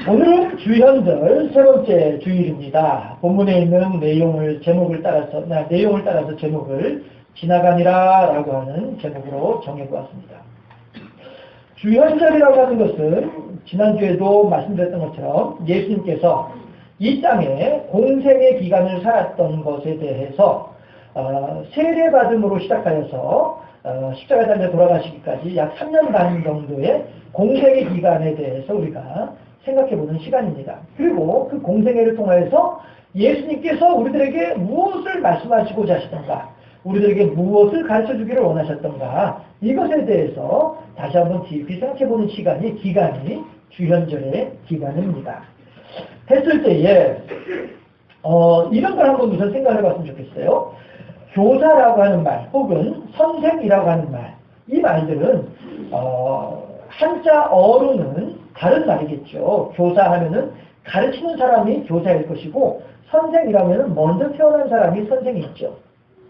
오늘은 주현절 세 번째 주일입니다. 본문에 있는 내용을 따라서 제목을 지나가니라라고 하는 제목으로 정해보았습니다. 주현절이라고 하는 것은 지난주에도 말씀드렸던 것처럼 예수님께서 이 땅에 공생의 기간을 살았던 것에 대해서 세례받음으로 시작하여서 십자가 달려 돌아가시기까지 약 3년 반 정도의 공생의 기간에 대해서 우리가 생각해보는 시간입니다. 그리고 그 공생애를 통해서 예수님께서 우리들에게 무엇을 말씀하시고자 하시던가, 우리들에게 무엇을 가르쳐주기를 원하셨던가, 이것에 대해서 다시 한번 깊이 생각해보는 기간이 주현절의 기간입니다. 했을 때에 이런 걸 한번 우선 생각해봤으면 좋겠어요. 교사라고 하는 말 혹은 선생이라고 하는 말, 이 말들은 한자어로는 다른 말이겠죠. 교사하면은 가르치는 사람이 교사일 것이고, 선생이라면은 먼저 태어난 사람이 선생이죠.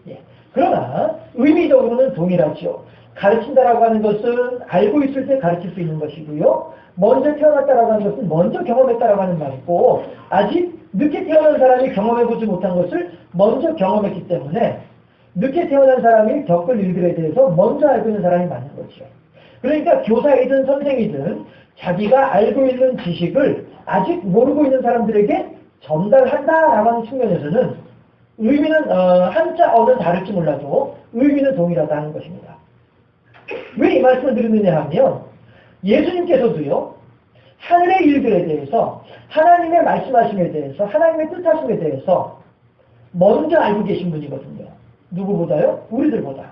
예. 그러나 의미적으로는 동일하죠. 가르친다라고 하는 것은 알고 있을 때 가르칠 수 있는 것이고요. 먼저 태어났다라고 하는 것은 먼저 경험했다라고 하는 말이고, 아직 늦게 태어난 사람이 경험해보지 못한 것을 먼저 경험했기 때문에 늦게 태어난 사람이 겪을 일들에 대해서 먼저 알고 있는 사람이 맞는 거죠. 그러니까 교사이든 선생이든 자기가 알고 있는 지식을 아직 모르고 있는 사람들에게 전달한다라고 하는 측면에서는 의미는 한자어는 다를지 몰라도 의미는 동일하다는 것입니다. 왜 이 말씀을 드리느냐 하면 예수님께서도요, 하늘의 일들에 대해서, 하나님의 말씀하심에 대해서, 하나님의 뜻하심에 대해서 먼저 알고 계신 분이거든요. 누구보다요? 우리들보다.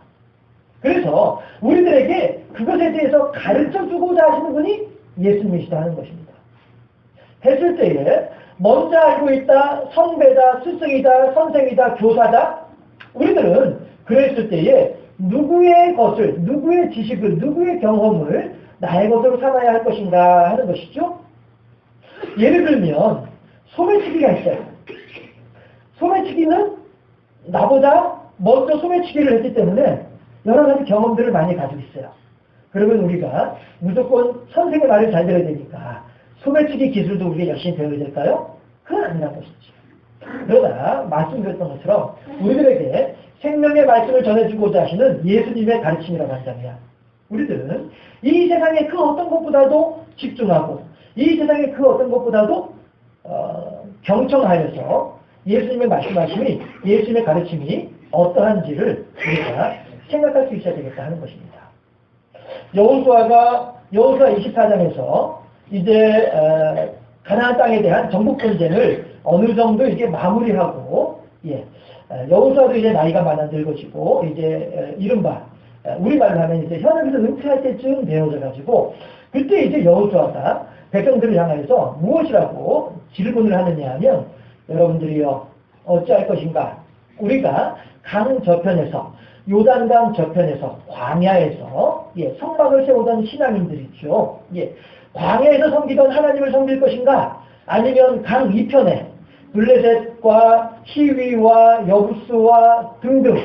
그래서 우리들에게 그것에 대해서 가르쳐주고자 하시는 분이 예수님이시다 하는 것입니다. 했을 때에 먼저 알고 있다, 선배다, 스승이다, 선생이다, 교사다, 우리들은 그랬을 때에 누구의 것을, 누구의 지식을, 누구의 경험을 나의 것으로 삼아야 할 것인가 하는 것이죠. 예를 들면 소매치기가 있어요. 소매치기는 나보다 먼저 소매치기를 했기 때문에 여러 가지 경험들을 많이 가지고 있어요. 그러면 우리가 무조건 선생의 말을 잘 들어야 되니까 소매치기 기술도 우리가 열심히 배워야 될까요? 그건 아니라는 것이죠. 그러나 말씀드렸던 것처럼 우리들에게 생명의 말씀을 전해주고자 하시는 예수님의 가르침이라고 한다면 우리들은 이 세상의 그 어떤 것보다도 집중하고 이 세상의 그 어떤 것보다도 경청하여서 예수님의 말씀하심이, 예수님의 가르침이 어떠한지를 우리가 생각할 수 있어야 되겠다 하는 것입니다. 여호수아 24장에서 이제 가나안 땅에 대한 정복 전쟁을 어느 정도 이제 마무리하고, 여호수아도 이제 나이가 많아 늙어지고 이제 이른바 우리말로 하면 이제 현역에서 은퇴할 때쯤 되어져 가지고, 그때 이제 여호수아가 백성들을 향해서 무엇이라고 질문을 하느냐 하면, 여러분들이요 어찌할 것인가? 우리가 강 저편에서, 요단강 저편에서, 광야에서 성막을 세우던 신앙인들 있죠. 광야에서 섬기던 하나님을 섬길 것인가? 아니면 강 이편에 블레셋과 히위와 여부스와 등등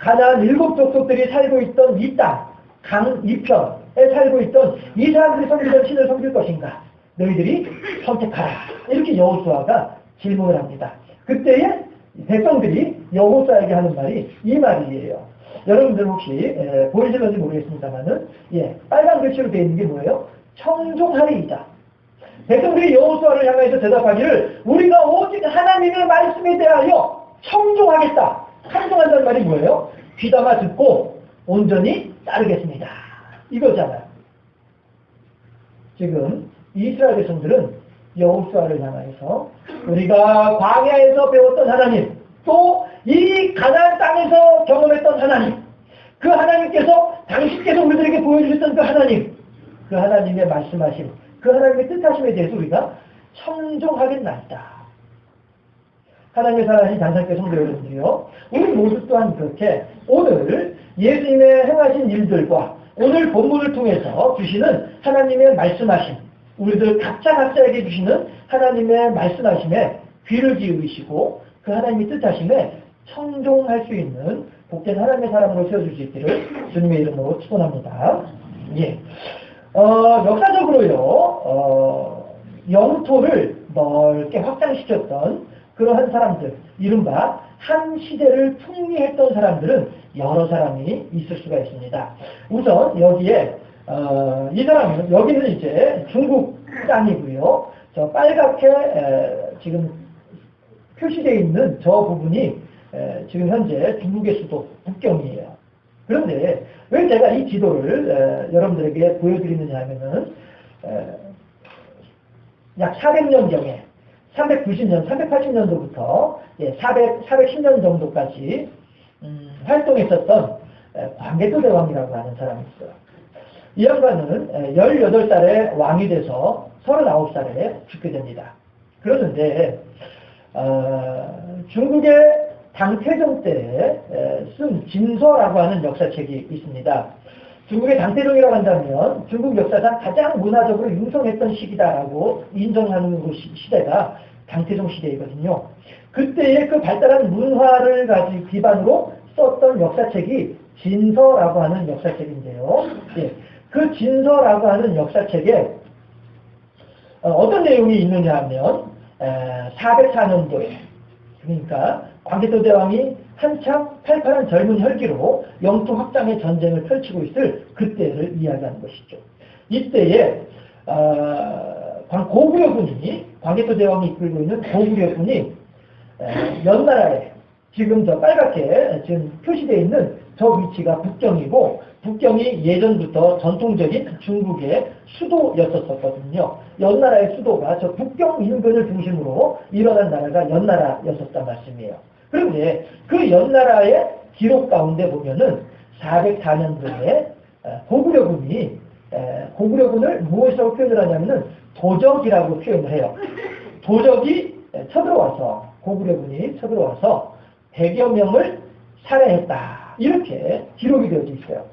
가나안 7 족속들이 살고 있던 이 땅, 강 이편에 살고 있던 이 사람들이 섬기던 신을 섬길 것인가? 너희들이 선택하라. 이렇게 여호수아가 질문을 합니다. 그때에 백성들이 여호수아에게 하는 말이 이 말이에요. 여러분들 혹시 보이실런지 모르겠습니다만은 빨간 글씨로 되어 있는 게 뭐예요? 청종하리이다. 백성들이 여호수아를 향해서 대답하기를 우리가 오직 하나님의 말씀에 대하여 청종하겠다. 청종한다는 말이 뭐예요? 귀담아 듣고 온전히 따르겠습니다. 이거잖아요. 지금 이스라엘 백성들은 여호수아를 향해서 우리가 광야에서 배웠던 하나님, 또 이 가나안 땅에서 경험했던 하나님, 그 하나님께서 당신께서 우리들에게 보여주셨던 그 하나님, 그 하나님의 말씀하심, 그 하나님의 뜻하심에 대해서 우리가 청종하겠나이다. 하나님의 사랑하신 장사교회 성도 여러분들이요, 우리 모두 또한 그렇게 오늘 예수님의 행하신 일들과 오늘 본문을 통해서 주시는 하나님의 말씀하심, 우리들 각자에게 주시는 하나님의 말씀하심에 귀를 기울이시고 그 하나님의 뜻하심에 청종할 수 있는 복된 하나님의 사람으로 세워줄 수 있기를 주님의 이름으로 축원합니다. 역사적으로요, 영토를 넓게 확장시켰던 그러한 사람들, 이른바 한 시대를 풍미했던 사람들은 여러 사람이 있을 수가 있습니다. 우선 여기에 이 사람은 여기는 이제 중국 땅이고요. 저 빨갛게 지금 표시되어 있는 저 부분이 지금 현재 중국의 수도 북경이에요. 그런데 왜 제가 이 지도를 여러분들에게 보여드리느냐 하면은 약 400년경에 390년, 380년도부터 410년 정도까지 활동했었던 광개토 대왕이라고 하는 사람이 있어요. 이 양반은 18살에 왕이 돼서 39살에 죽게 됩니다. 그러는데 중국의 당태종 때 쓴 진서라고 하는 역사책이 있습니다. 중국의 당태종이라고 한다면 중국 역사상 가장 문화적으로 융성했던 시기다라고 인정하는 시대가 당태종 시대이거든요. 그때의 그 발달한 문화를 기반으로 썼던 역사책이 진서라고 하는 역사책인데요. 예, 그 진서라고 하는 역사책에 어떤 내용이 있느냐 하면 404년도에 그러니까 광개토 대왕이 한참 팔팔한 젊은 혈기로 영토 확장의 전쟁을 펼치고 있을 그때를 이야기하는 것이죠. 이때에 고구려군이 광개토 대왕이 이끌고 있는 고구려군이 연나라에 지금 저 빨갛게 지금 표시되어 있는 저 위치가 북경이고 북경이 예전부터 전통적인 중국의 수도였었거든요. 연나라의 수도가 저 북경 인근을 중심으로 일어난 나라가 연나라였었단 말씀이에요. 그런데 그 연나라의 기록 가운데 보면은 404년도에 고구려군을 무엇이라고 표현을 하냐면은 도적이라고 표현을 해요. 도적이 고구려군이 쳐들어와서 100여 명을 살해했다. 이렇게 기록이 되어져 있어요.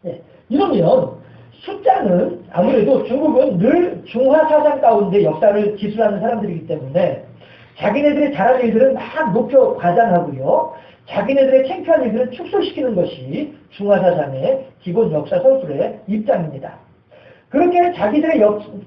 네. 이러면 숫자는 아무래도 중국은 늘 중화 사상 가운데 역사를 기술하는 사람들이기 때문에 자기네들이 잘하는 일들은 막 높여 과장하고요. 자기네들의 창피한 일들은 축소시키는 것이 중화 사상의 기본 역사 서술의 입장입니다. 그렇게 자기들의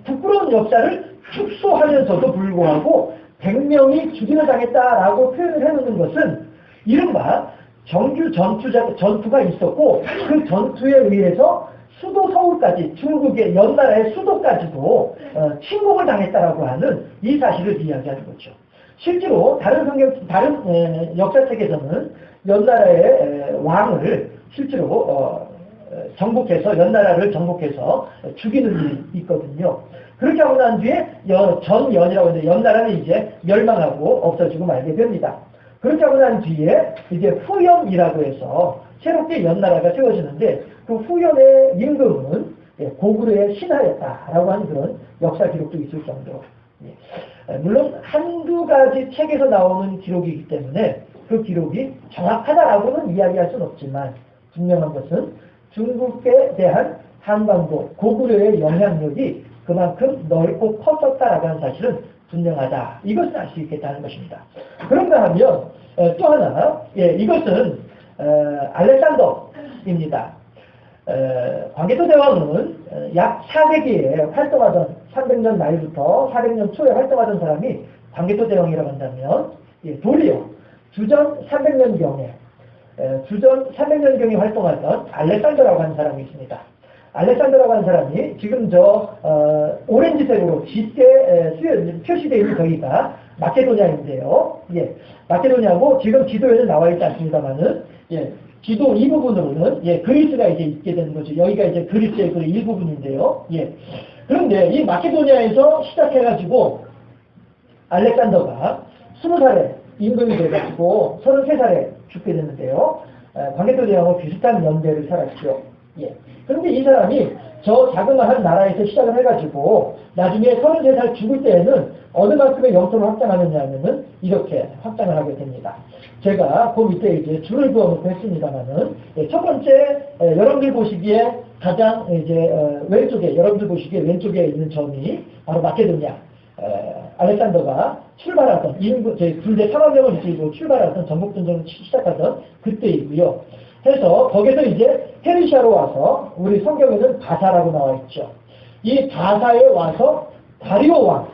부끄러운 역사를 축소하면서도 불구하고 100명이 죽임을 당했다라고 표현을 해놓는 것은 이른바 정규 전투가 있었고 그 전투에 의해서 수도 서울까지 중국의 연나라의 수도까지도 침공을 당했다라고 하는 이 사실을 이야기하는 거죠. 실제로 다른 역사책에서는 연나라의 왕을 실제로 연나라를 정복해서 죽이는 일이 있거든요. 그렇게 하고 난 뒤에 전연이라고 하는데 연나라는 이제 멸망하고 없어지고 말게 됩니다. 그렇게 하고 난 뒤에 이제 후연이라고 해서 새롭게 연나라가 세워지는데 그 후연의 임금은 고구려의 신하였다라고 하는 그런 역사 기록도 있을 정도로. 물론 한두 가지 책에서 나오는 기록이기 때문에 그 기록이 정확하다라고는 이야기할 수는 없지만 분명한 것은 중국에 대한 한반도 고구려의 영향력이 그만큼 넓고 컸었다라고 하는 사실은 분명하다. 이것은 알 수 있겠다는 것입니다. 그런가 하면 또 하나, 이것은 알렉산더입니다. 광개토 대왕은 약 4세기에 활동하던 300년 말부터 400년 초에 활동하던 사람이 광개토 대왕이라고 한다면 도리어 주전 300년경에 활동하던 알렉산더라고 하는 사람이 있습니다. 알렉산더라고 하는 사람이 지금 오렌지색으로 짙게 표시되어 있는 저기가 마케도냐인데요. 마케도냐고 지금 지도에는 나와 있지 않습니다만은, 지도 이 부분으로는, 그리스가 이제 있게 되는 거죠. 여기가 이제 그리스의 그 일부분인데요. 그런데 이 마케도냐에서 시작해가지고 알렉산더가 20살에 임금이 돼가지고 33살에 죽게 됐는데요. 광개토 대왕과 비슷한 연대를 살았죠. 그런데 이 사람이 저 자그마한 나라에서 시작을 해가지고 나중에 33살 죽을 때에는 어느 만큼의 영토를 확장하느냐 하면은 이렇게 확장을 하게 됩니다. 제가 그 밑에 이제 줄을 그어놓고 했습니다만은 첫 번째 여러분들 보시기에 가장 여러분들 보시기에 왼쪽에 있는 점이 바로 마케도냐. 알렉산더가 출발하던 군대 3만 명을 이끌고 출발하던 전국전쟁을 시작하던 그때이고요. 해서 거기서 이제 페르시아로 와서 우리 성경에는 바사라고 나와 있죠. 이 바사에 와서 다리오 왕,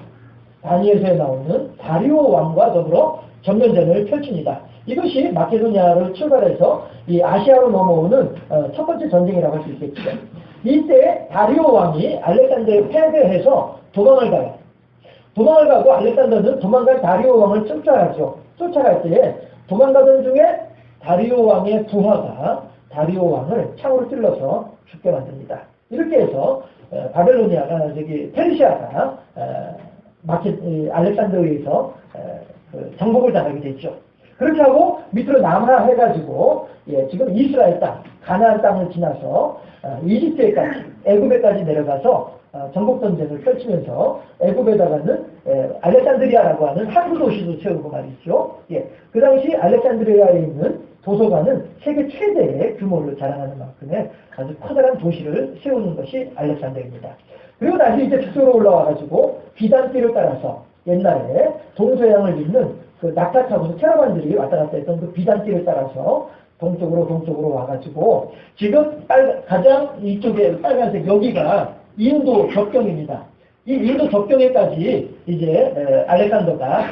다니엘서에 나오는 다리오 왕과 더불어 전면전을 펼칩니다. 이것이 마케도니아를 출발해서 이 아시아로 넘어오는 첫 번째 전쟁이라고 할 수 있겠죠. 이때 다리오 왕이 알렉산더에 패배해서 도망을 가요. 도망을 가고 알렉산더는 도망간 다리오 왕을 쫓아가죠. 쫓아갈 때에 도망가던 중에 다리오 왕의 부하가 다리오 왕을 창으로 찔러서 죽게 만듭니다. 이렇게 해서 바벨로니아가 페르시아가 알렉산더에서 정복을 당하게 됐죠. 그렇게 하고 밑으로 남하해가지고 지금 이스라엘 땅, 가나안 땅을 지나서 이집트에까지, 애굽에까지 내려가서 정복 전쟁을 펼치면서 애굽에다가는 알렉산드리아라고 하는 항구 도시도 세우고 말이죠. 그 당시 알렉산드리아에 있는 도서관은 세계 최대의 규모를 자랑하는 만큼의 아주 커다란 도시를 세우는 것이 알렉산더입니다. 그리고 다시 이제 북쪽으로 올라와가지고 비단길을 따라서 옛날에 동서양을 잇는 그 낙타타고서 캐러반들이 왔다 갔다 했던 그 비단길을 따라서 동쪽으로 와가지고 지금 가장 이쪽에 빨간색 여기가 인도 접경입니다. 이 인도 접경에까지 이제 알렉산더가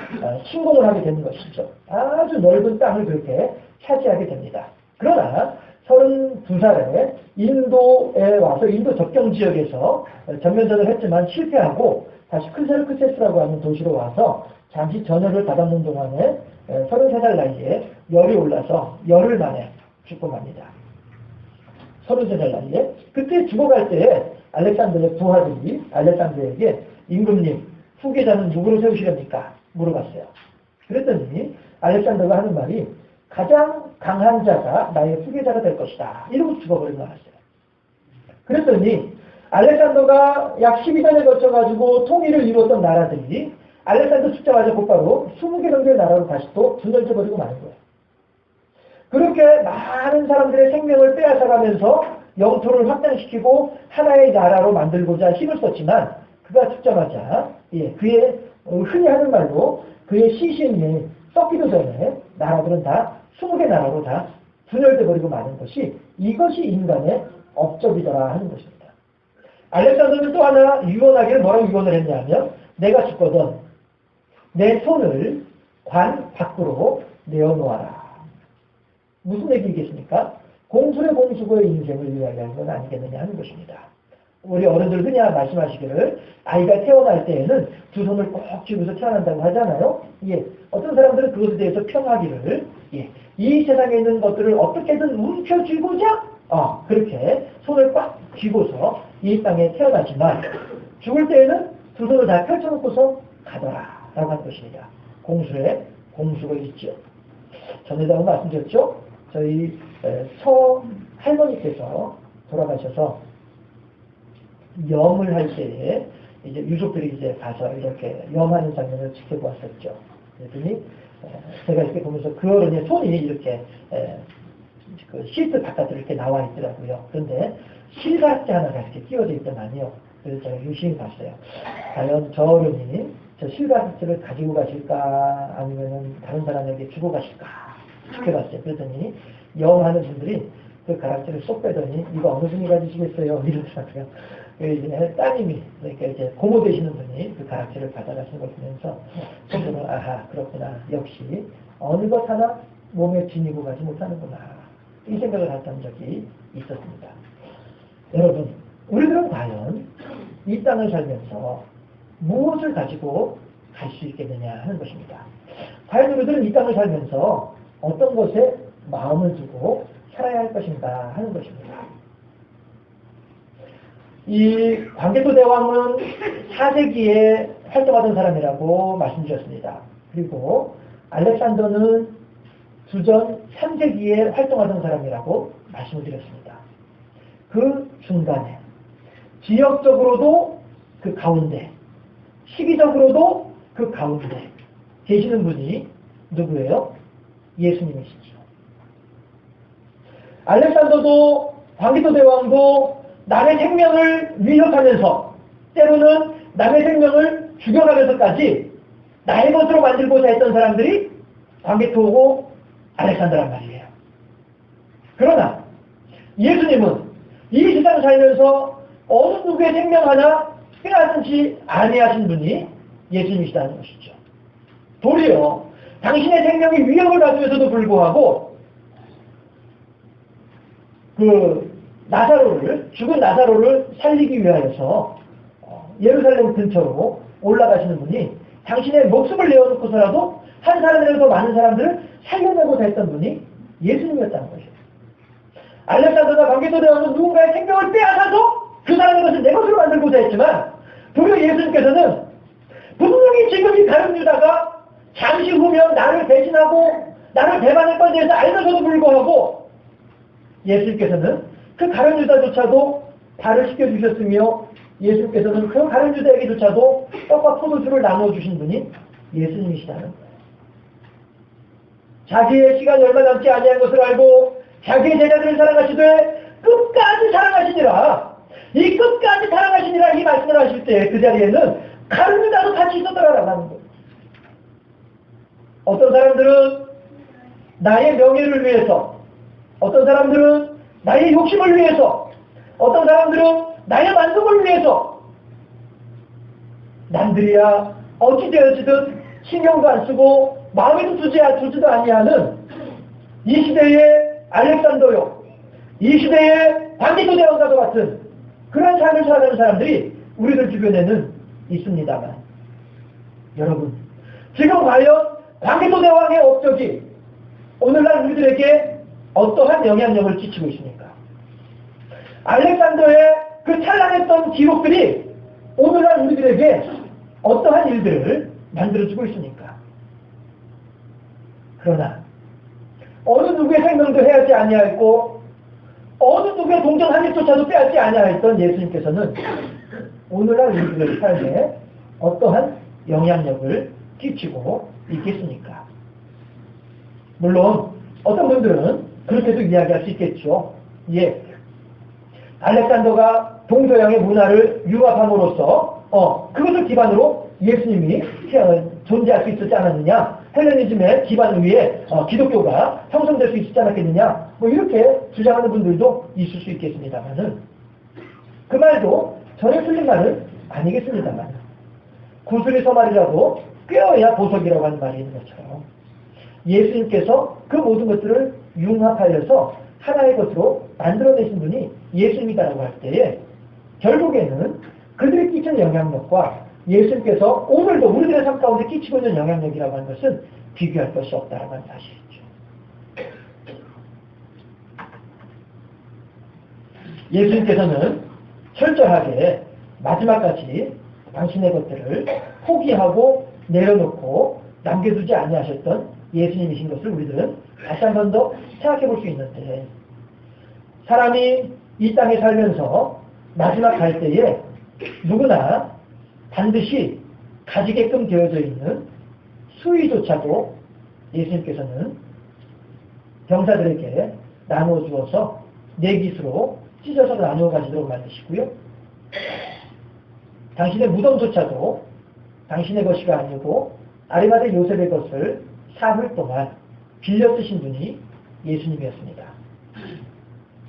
침공을 하게 되는 것이죠. 아주 넓은 땅을 그렇게 차지하게 됩니다. 그러나 32살에 인도에 와서 인도 접경 지역에서 전면전을 했지만 실패하고 다시 크세르크세스라고 하는 도시로 와서 잠시 전열을 받았는 동안에 33살 나이에 열이 올라서 열흘 만에 죽고 맙니다. 33살 나이에. 그때 죽어갈 때 알렉산더의 부하들이 알렉산더에게 임금님, 후계자는 누구로 세우시렵니까? 물어봤어요. 그랬더니 알렉산더가 하는 말이 가장 강한 자가 나의 후계자가 될 것이다. 이러고 죽어버리고 말았어요. 그랬더니 알렉산더가 약 12년에 거쳐가지고 통일을 이루었던 나라들이 알렉산더 죽자마자 곧바로 20개 정도의 나라로 다시 또 분열돼버리고 마는 거예요. 그렇게 많은 사람들의 생명을 빼앗아가면서 영토를 확장시키고 하나의 나라로 만들고자 힘을 썼지만 그가 죽자마자 그의 흔히 하는 말로 그의 시신이 썩기도 전에 나라들은 다 20개 나라로 다 분열돼버리고 마는 것이 이것이 인간의 업적이더라 하는 것입니다. 알렉산더는 또 하나 유언하기를 뭐라고 유언을 했냐면 내가 죽거든 내 손을 관 밖으로 내어놓아라. 무슨 얘기겠습니까? 공술의 공수고의 인생을 이야기하는 건 아니겠느냐 하는 것입니다. 우리 어른들 그냥 말씀하시기를 아이가 태어날 때에는 두 손을 꼭 쥐고서 태어난다고 하잖아요. 어떤 사람들은 그것에 대해서 평하기를 이 세상에 있는 것들을 어떻게든 움켜쥐고자 그렇게 손을 꽉 쥐고서 이 땅에 태어나지만 죽을 때에는 두 손을 다 펼쳐놓고서 가더라 라고 하는 것입니다. 공술의 공수가 있죠. 전에도 말씀드렸죠. 저희 할머니께서 돌아가셔서 염을 할 때에 이제 유족들이 이제 가서 이렇게 염하는 장면을 지켜보았었죠. 그랬더니 제가 이렇게 보면서 그 어른의 손이 이렇게 그 시트 바깥으로 이렇게 나와 있더라고요. 그런데 실가락지 하나가 이렇게 끼워져 있더만요. 그래서 제가 유심히 봤어요. 과연 저 어른이 저 실가락지를 가지고 가실까 아니면은 다른 사람에게 주고 가실까 지켜봤어요. 그랬더니 염하는 분들이 그 가락지를 쏙 빼더니 이거 어느 분이 가지시겠어요? 이러더라고요. 이제 따님이 그러니까 이제 고모 되시는 분이 그 가락지를 받아가신 걸 보면서 속으로 아하 그렇구나 역시 어느 것 하나 몸에 지니고 가지 못하는구나 이 생각을 했던 적이 있었습니다. 여러분 우리들은 과연 이 땅을 살면서 무엇을 가지고 갈 수 있겠느냐 하는 것입니다. 과연 우리들은 이 땅을 살면서 어떤 것에 마음을 두고 살아야 할 것인가 하는 것입니다. 이 광개토 대왕은 4세기에 활동하던 사람이라고 말씀드렸습니다. 그리고 알렉산더는 주전 3세기에 활동하던 사람이라고 말씀을 드렸습니다. 그 중간에 지역적으로도 그 가운데 시기적으로도 그 가운데 계시는 분이 누구예요? 예수님이시죠. 알렉산더도 광개토 대왕도 남의 생명을 위협하면서 때로는 남의 생명을 죽여가면서까지 나의 것으로 만들고자 했던 사람들이 광개토고 알렉산더란 말이에요. 그러나 예수님은 이 세상 살면서 어느 누구의 생명 하나 빼앗지 아니하신 분이 예수님이시다는 것이죠. 도리어 당신의 생명이 위협을 받으면서도 불구하고 죽은 나사로를 살리기 위하여서 예루살렘 근처로 올라가시는 분이 당신의 목숨을 내어놓고서라도 한 사람이라도 많은 사람들을 살려내고자 했던 분이 예수님이었다는 것이에요. 알렉산더나 방개도 대왕은 누군가의 생명을 빼앗아서 그 사람의 것을 내 것으로 만들고자 했지만 도리어 예수님께서는 분명히 지금 이 가룟 유다가 잠시 후면 나를 배신하고 나를 배반할 것에 대해서 알면서도 불구하고 예수님께서는 그 가룟 유다조차도 발을 씻겨주셨으며 예수님께서는 그 가룟 유다에게조차도 떡과 포도주를 나눠주신 분이 예수님이시다는 거예요. 자기의 시간이 얼마 남지 아니한 것을 알고 자기의 제자들을 사랑하시되 끝까지 사랑하시니라. 이 끝까지 사랑하시니라 이 말씀을 하실 때 그 자리에는 가룟 유다도 같이 있었더라라고 하는 거예요. 어떤 사람들은 나의 명예를 위해서, 어떤 사람들은 나의 욕심을 위해서, 어떤 사람들은 나의 만족을 위해서 남들이야 어찌되어지든 신경도 안 쓰고 마음에도 두지도 아니하는 이 시대의 알렉산더요, 이 시대의 방개도 대왕과도 같은 그런 삶을 살아가는 사람들이 우리들 주변에는 있습니다만 여러분, 지금 과연 방개도 대왕의 업적이 오늘날 우리들에게 어떠한 영향력을 끼치고 있습니까? 알렉산더의 그 찬란했던 기록들이 오늘날 우리들에게 어떠한 일들을 만들어주고 있습니까? 그러나 어느 누구의 생명도 해하지 아니하였고 어느 누구의 동정 한 입조차도 빼앗지 아니하였던 예수님께서는 오늘날 우리들의 삶에 어떠한 영향력을 끼치고 있겠습니까? 물론 어떤 분들은 그렇게도 이야기할 수 있겠죠. 예, 알렉산더가 동서양의 문화를 융합함으로써 그것을 기반으로 예수님이 존재할 수 있었지 않았느냐, 헬레니즘의 기반 위에 기독교가 형성될 수 있지 않았겠느냐, 뭐 이렇게 주장하는 분들도 있을 수 있겠습니다만은 그 말도 전혀 틀린 말은 아니겠습니다만 구슬이 서말이라도 꿰어야 보석이라고 하는 말이 있는 것처럼 예수님께서 그 모든 것들을 융합하여서 하나의 것으로 만들어내신 분이 예수님이다라고 할 때에 결국에는 그들이 끼친 영향력과 예수님께서 오늘도 우리들의 삶 가운데 끼치고 있는 영향력이라고 하는 것은 비교할 것이 없다라고 하는 사실이죠. 예수님께서는 철저하게 마지막까지 당신의 것들을 포기하고 내려놓고 남겨두지 아니하셨던 예수님이신 것을 우리들은 다시 한 번 더 생각해 볼 수 있는데, 사람이 이 땅에 살면서 마지막 갈 때에 누구나 반드시 가지게끔 되어져 있는 수위조차도 예수님께서는 병사들에게 나누어 주어서 네깃으로 찢어서 나누어 가지도록 만드시고요. 당신의 무덤조차도 당신의 것이가 아니고 아리마대 요셉의 것을 사흘 동안 빌려 쓰신 분이 예수님이었습니다.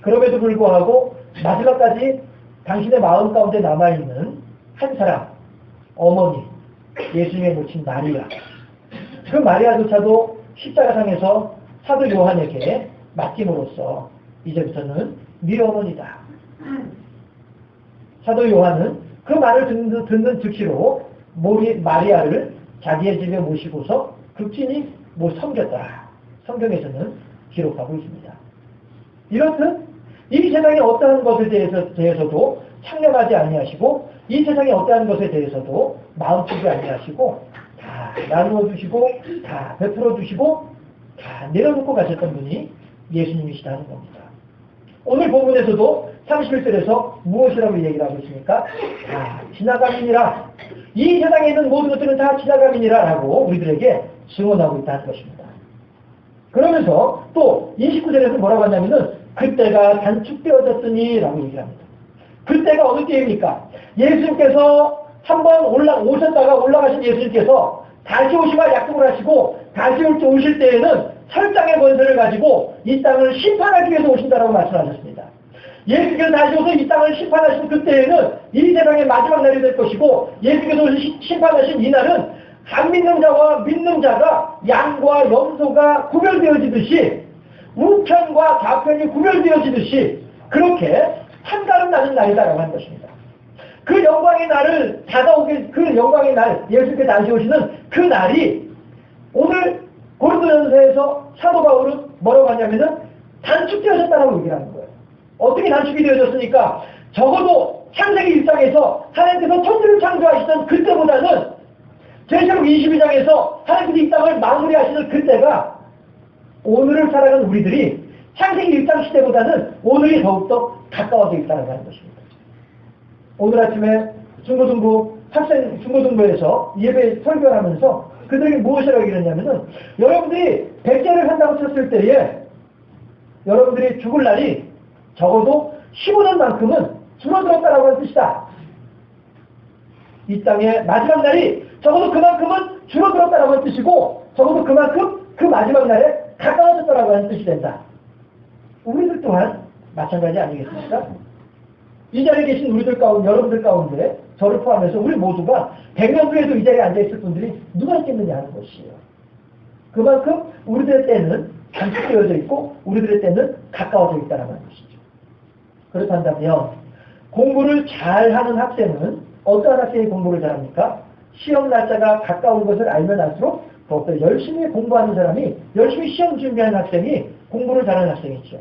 그럼에도 불구하고 마지막까지 당신의 마음 가운데 남아있는 한 사람, 어머니, 예수님의 모친 마리아. 그 마리아조차도 십자가상에서 사도 요한에게 맡김으로써 이제부터는 네 어머니다. 사도 요한은 그 말을 듣는 즉시로 마리아를 자기의 집에 모시고서 극진히 섬겼더라. 성경에서는 기록하고 있습니다. 이렇듯 이 세상의 어떠한 것에 대해서도 창념하지 아니하시고 이 세상의 어떠한 것에 대해서도 마음 쓰지 아니하시고 다 나누어 주시고 다 베풀어 주시고 다 내려놓고 가셨던 분이 예수님이시다는 겁니다. 오늘 본문에서도 31절에서 무엇이라고 얘기를 하고 있습니까? 다 지나감이니라. 이 세상에 있는 모든 것들은 다 지나감이니라 라고 우리들에게 증언하고 있다는 것입니다. 그러면서 또 29절에서 뭐라고 하냐면은 그때가 단축되어졌으니 라고 얘기합니다. 그때가 어느 때입니까? 예수님께서 한번 오셨다가 올라가신 예수님께서 다시 오시와 약속을 하시고 다시 오실 때에는 철장의 권세를 가지고 이 땅을 심판하기 위해서 오신다라고 말씀하셨습니다. 예수께서 다시 오서 이 땅을 심판하신 그때에는 이 세상의 마지막 날이 될 것이고, 예수께서 심판하신 이 날은 안 믿는 자와 믿는 자가 양과 염소가 구별되어지듯이, 우편과 좌편이 구별되어지듯이 그렇게 판가름 나는 날이다라고 하는 것입니다. 그 영광의 날을 다가오게, 그 영광의 날, 예수께서 다시 오시는 그 날이 오늘 고린도전서에서 사도 바울은 뭐라고 하냐면은 단축되어졌다라고 얘기를 하는 거예요. 어떻게 단축이 되어졌습니까? 적어도 창세기 1장에서 하나님께서 천지를 창조하시던 그때보다는 계시록 22장에서 하나님께서 이 땅을 마무리하시는 그때가 오늘을 살아가는 우리들이 창세기 1장 시대보다는 오늘이 더욱더 가까워져 있다는 것입니다. 오늘 아침에 중고등부에서 예배 설교를 하면서 그들이 무엇이라고 얘기했냐면은, 여러분들이 100세를 산다고 쳤을 때에 여러분들이 죽을 날이 적어도 15년만큼은 줄어들었다라고 하는 뜻이다. 이 땅의 마지막 날이 적어도 그만큼은 줄어들었다라고 하는 뜻이고, 적어도 그만큼 그 마지막 날에 가까워졌다라고 하는 뜻이 된다. 우리들 또한 마찬가지 아니겠습니까? 이 자리에 계신 우리들 가운데, 여러분들 가운데 저를 포함해서 우리 모두가 100년 후에도 이 자리에 앉아있을 분들이 누가 있겠느냐 하는 것이에요. 그만큼 우리들의 때는 단축되어져 있고 우리들의 때는 가까워져 있다는 것이죠. 그렇다면 공부를 잘하는 학생은 어떠한 학생이 공부를 잘합니까? 시험 날짜가 가까운 것을 알면 알수록 더욱더 열심히 공부하는 사람이, 열심히 시험 준비하는 학생이 공부를 잘하는 학생이죠.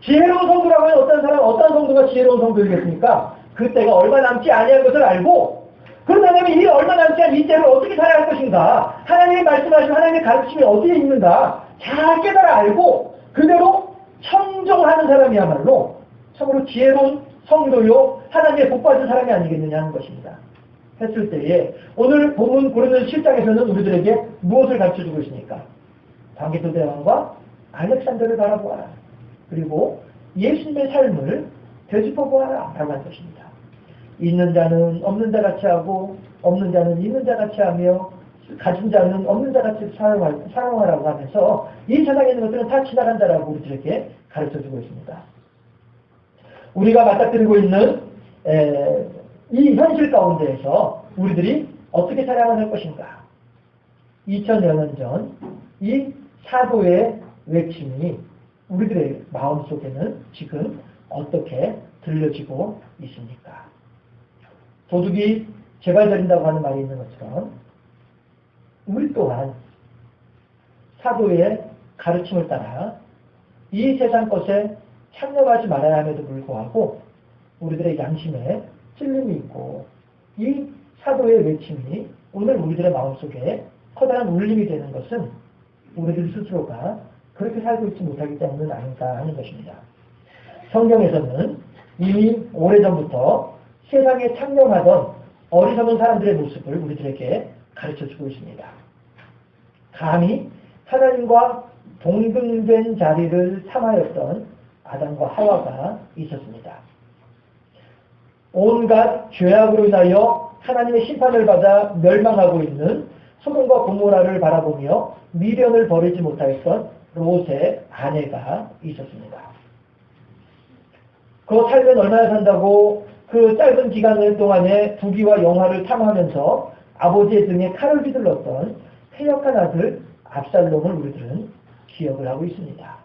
지혜로운 성도라고 하면 어떤 사람, 어떤 성도가 지혜로운 성도이겠습니까? 그때가 얼마 남지 아니한 것을 알고, 그렇다면 이 얼마 남지 않은 이 때를 어떻게 살아야 할 것인가, 하나님이 말씀하신 하나님의 가르침이 어디에 있는가 잘 깨달아 알고 그대로 청정하는 사람이야말로 참으로 지혜로운 성도요, 하나님의 복받은 사람이 아니겠느냐 하는 것입니다. 했을 때에 오늘 본문 고린도서 7장에서는 우리들에게 무엇을 가르쳐주고 있습니까? 방개토 대왕과 알렉산더를 바라보아라. 그리고 예수님의 삶을 되짚어보아라 라고 한 것입니다. 있는 자는 없는 자 같이 하고 없는 자는 있는 자 같이 하며 가진 자는 없는 자 같이 사랑하라고 하면서 이 세상에 있는 것들은 다 지나간다라고 우리들에게 가르쳐주고 있습니다. 우리가 맞닥뜨리고 있는 이 현실 가운데에서 우리들이 어떻게 살아가야 할 것인가? 2000여 년 전 이 사도의 외침이 우리들의 마음속에는 지금 어떻게 들려지고 있습니까? 도둑이 재발 저린다고 하는 말이 있는 것처럼 우리 또한 사도의 가르침을 따라 이 세상 것에 참여하지 말아야 함에도 불구하고 우리들의 양심에 찔림이 있고 이 사도의 외침이 오늘 우리들의 마음속에 커다란 울림이 되는 것은 우리들 스스로가 그렇게 살고 있지 못하기 때문은 아닌가 하는 것입니다. 성경에서는 이미 오래전부터 세상에 창념하던 어리석은 사람들의 모습을 우리들에게 가르쳐주고 있습니다. 감히 하나님과 동등된 자리를 삼하였던 아담과 하와가 있었습니다. 온갖 죄악으로 인하여 하나님의 심판을 받아 멸망하고 있는 소돔과 고모라를 바라보며 미련을 버리지 못하였던 롯의 아내가 있었습니다. 그 살면 얼마나 산다고 그 짧은 기간 동안에 부귀와 영화를 탐하면서 아버지의 등에 칼을 휘둘렀던 패역한 아들 압살롬을 우리들은 기억을 하고 있습니다.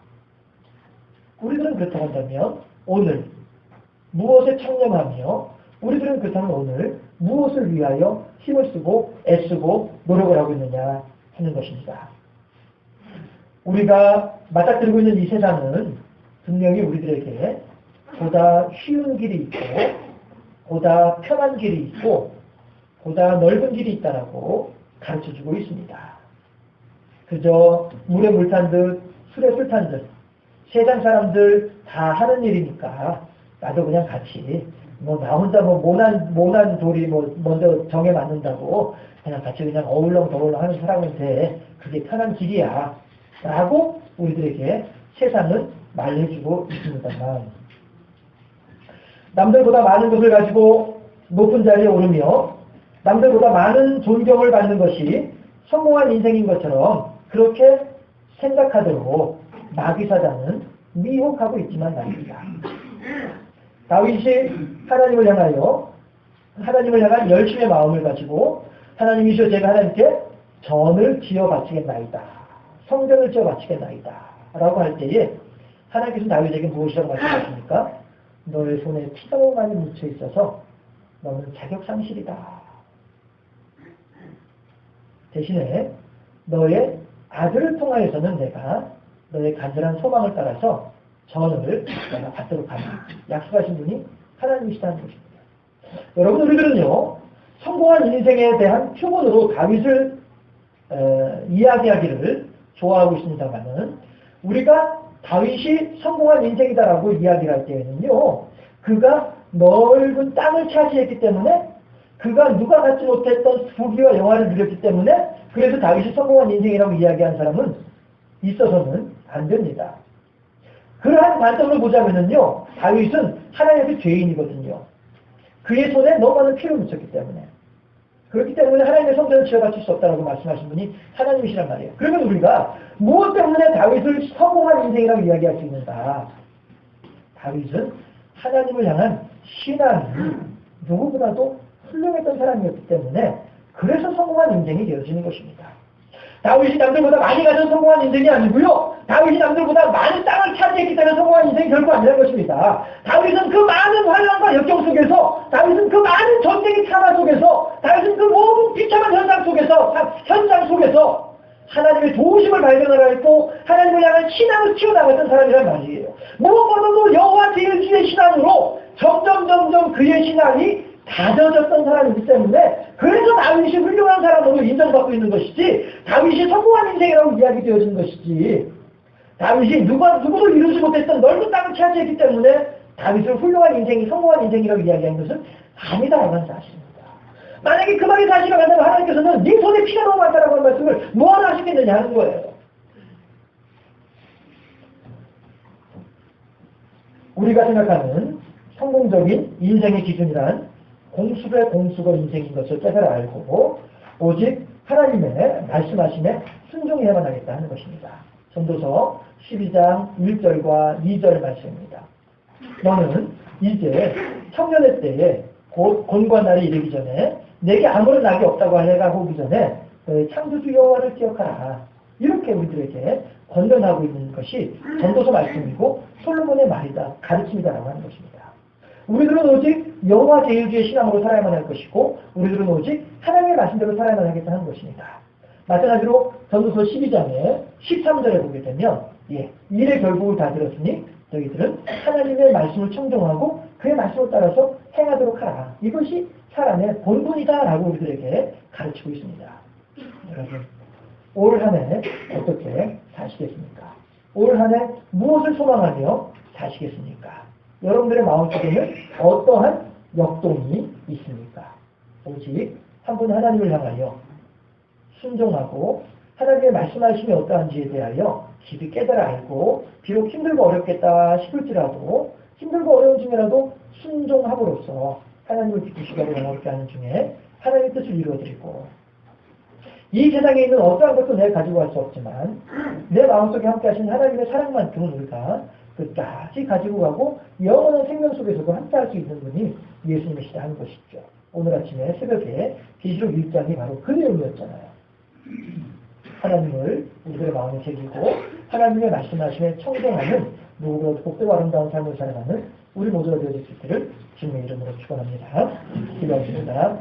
우리들은 그렇다고 한다면 오늘 무엇에 창념하며 우리들은 그렇다면 오늘 무엇을 위하여 힘을 쓰고 애쓰고 노력을 하고 있느냐 하는 것입니다. 우리가 맞닥뜨리고 있는 이 세상은 분명히 우리들에게 보다 쉬운 길이 있고 보다 편한 길이 있고 보다 넓은 길이 있다라고 가르쳐주고 있습니다. 그저 물에 물 탄 듯 술에 술 탄 듯 세상 사람들 다 하는 일이니까 나도 그냥 같이 나 혼자 모난 돌이 먼저 정에 맞는다고 그냥 같이 그냥 어울렁더울렁 하는 사람은 돼. 그게 편한 길이야. 라고 우리들에게 세상은 말해주고 있습니다만 남들보다 많은 것을 가지고 높은 자리에 오르며 남들보다 많은 존경을 받는 것이 성공한 인생인 것처럼 그렇게 생각하도록 마귀사단은 미혹하고 있지만 말입니다. 다윗이 하나님을 향한 열심의 마음을 가지고 하나님이시여 제가 하나님께 전을 지어 바치겠나이다. 성전을 지어 바치겠나이다. 라고 할 때에 하나님께서 다윗에게 무엇이라고 말씀하십니까? 너의 손에 피가 너무 많이 묻혀 있어서 너는 자격 상실이다. 대신에 너의 아들을 통하여서는 내가 너의 간절한 소망을 따라서 전을 내가 받도록 하라. 약속하신 분이 하나님이시다는 것입니다. 여러분, 우리들은요, 성공한 인생에 대한 표본으로 다윗을 이야기하기를 좋아하고 있습니다만은, 우리가 다윗이 성공한 인생이다라고 이야기를 할 때에는요, 그가 넓은 땅을 차지했기 때문에, 그가 누가 갖지 못했던 부귀와 영화를 누렸기 때문에, 그래서 다윗이 성공한 인생이라고 이야기한 사람은 있어서는 안 됩니다. 그러한 관점으로 보자면요, 다윗은 하나님의 죄인이거든요. 그의 손에 너무 많은 피를 묻혔기 때문에. 그렇기 때문에 하나님의 성전을 지어바칠 수 없다고 말씀하신 분이 하나님이시란 말이에요. 그러면 우리가 무엇 때문에 다윗을 성공한 인생이라고 이야기할 수 있는가? 다윗은 하나님을 향한 신앙이 누구보다도 훌륭했던 사람이었기 때문에 그래서 성공한 인생이 되어지는 것입니다. 다윗이 남들보다 많이 가진 성공한 인생이 아니고요. 다윗이 남들보다 많은 땅을 차지했기 때문에 성공한 인생이 결코 아니라는 것입니다. 다윗은 그 많은 환란과 역경 속에서, 다윗은 그 많은 전쟁의 참화 속에서, 다윗은 그 모든 비참한 현장 속에서 하나님의 도우심을 발견하라 했고 하나님을 향한 신앙을 키워나갔던 사람이란 말이에요. 무엇보다도 여호와 제일주의 신앙으로 점점 그의 신앙이 다져졌던 사람이기 때문에 그래서 다윗이 훌륭한 사람으로 인정받고 있는 것이지, 다윗이 성공한 인생이라고 이야기되어지는 것이지, 다윗이 누구도 이루지 못했던 넓은 땅을 차지했기 때문에 다윗을 훌륭한 인생이 성공한 인생이라고 이야기하는 것은 아니다라고 하는 사실입니다. 만약에 그 말이 사실이라고 한다면 하나님께서는 네 손에 피가 너무 많다라고 하는 말씀을 뭐하러 하시겠느냐 하는 거예요. 우리가 생각하는 성공적인 인생의 기준이란 공수의 공수거 인생인 것을 깨달아 알고 오직 하나님의 말씀하심에 순종해야만 하겠다 하는 것입니다. 전도서 12장 1절과 2절 말씀입니다. 너는 이제 청년의 때에 곧 곤고한 날이 이르기 전에 내게 아무런 낙이 없다고 해가 오기 전에 창조주 여호와를 기억하라. 이렇게 우리들에게 권면하고 있는 것이 전도서 말씀이고 솔로몬의 말이다, 가르침이다라고 하는 것입니다. 우리들은 오직 여호와 제일주의 신앙으로 살아야만 할 것이고 우리들은 오직 하나님의 말씀대로 살아야만 하겠다 하는 것입니다. 마찬가지로 전도서 12장에 13절에 보게 되면 일의 결국을 다 들었으니 너희들은 하나님의 말씀을 청종하고 그의 말씀을 따라서 행하도록 하라. 이것이 사람의 본분이다라고 우리들에게 가르치고 있습니다. 여러분, 올 한 해 어떻게 사시겠습니까? 올 한 해 무엇을 소망하며 사시겠습니까? 여러분들의 마음속에는 어떠한 역동이 있습니까? 오직 한 분 하나님을 향하여 순종하고 하나님의 말씀하심이 어떠한지에 대하여 깊이 깨달아 알고 비록 힘들고 어렵겠다 싶을지라도 힘들고 어려운 중에라도 순종함으로써 하나님을 기쁘시게 하고 영화롭게 하는 중에 하나님의 뜻을 이루어드리고 이 세상에 있는 어떠한 것도 내가 가지고 갈 수 없지만 내 마음속에 함께 하신 하나님의 사랑만큼은 우리가 끝까지 가지고 가고 영원한 생명 속에서도 함께 할 수 있는 분이 예수님이시다 하는 것이죠. 오늘 아침에 새벽에 계시록 1장이 바로 그 내용이었잖아요. 하나님을 우리들의 마음에 새기고 하나님의 말씀하심에 청정하는 누구보다 복되고 아름다운 삶을 살아가는 우리 모두가 되어질 수 있기를 주님의 이름으로 축원합니다. 기도하겠습니다.